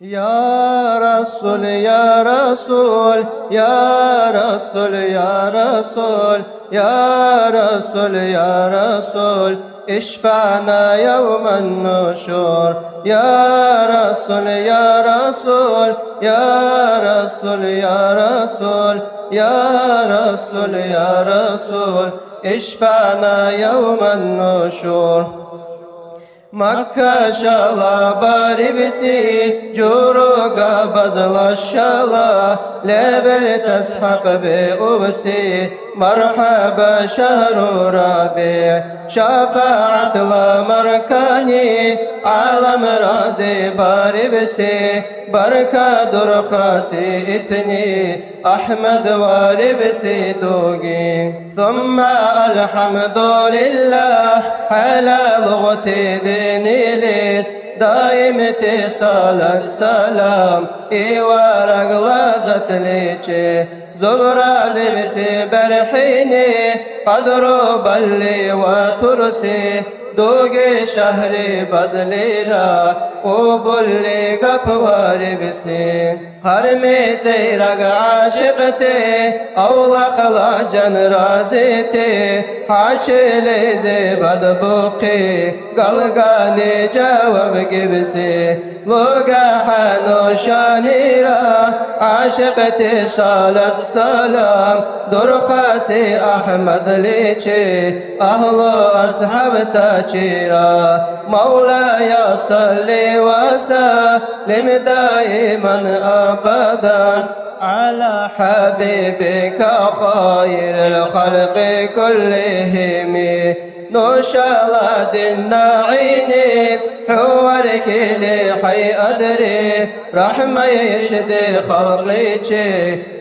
Ya Resul, Ya Resul, Ya Resul, Ya Resul, Ya Resul, Ya Resul, اشفعنا يوم النشور. يا رسول يا رسول يا رسول يا رسول يا رسول يا رسول اشفعنا يوم النشور. Makka şala bari bisi Curuga bazla şala Lebel teshaq bi ubsi Marhaba şehru rabi Şafaat la markani Alam razi bari bisi Barka durqasi itni Ahmed vari bisi dogi Thumma alhamdulillah Hala lugti dinilis Daim itisalat salam İvarag lazat liçi Zubrazi bisi berhini Qadru balli ve tursi دوغي شهري بزليرا وبولي قفواري بسي هرمي تيرق عاشقتي أولق لاجن رازيتي حاشلي زي بدبوقي قلقاني جواب قبسي لوغا حانو شانيرا عاشقتي صالت سلام درقاسي أحمد ليشي أهل أصحاب تاجيرا مولاي صل وسلم دائما أبدا على حبيبك خير الخلق كلهم نشالة النعينيس حوارك لحي أدري رحمة يشدي خلقي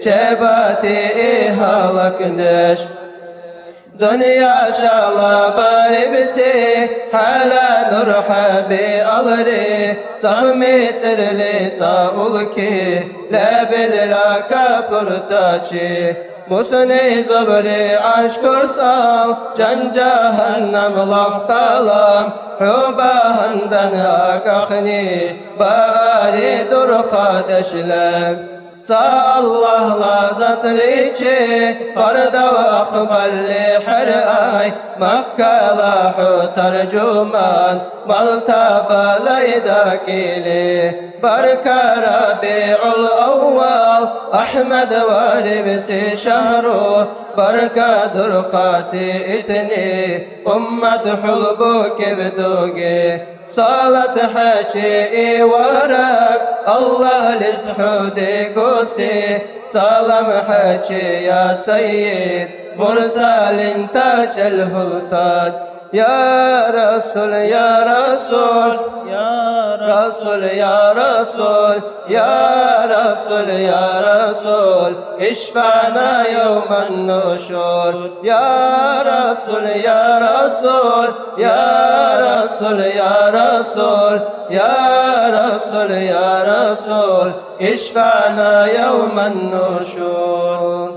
شباتي إهالك دش دنيا شالا باري بسي حالا نرحبي ألري سامي ترلي تاولكي لا بالراكا برتاشي مسني زبري عرش كرسال جن جهنم لفتالام حبا هندن أكخني باري درقا دشلام سا الله لازت ليشي فرد وأقبل لحرآي مكة لاحو ترجمان ملتابا ليداكيلي بركة ربيع الأول أحمد واربسي شهره بركة درقاسي إتني أمة حلبك بدوغي صالت حشي ورق الله لسحودي قوسي سلام حشي يا سيد مرسل تاج الهلتاج يا رسول يا رسول يا رسول يا رسول يا رسول يا رسول اشفعنا يوم النشور يا رسول يا رسول يا رسول يا رسول يا رسول يا رسول اشفعنا يوم النشور.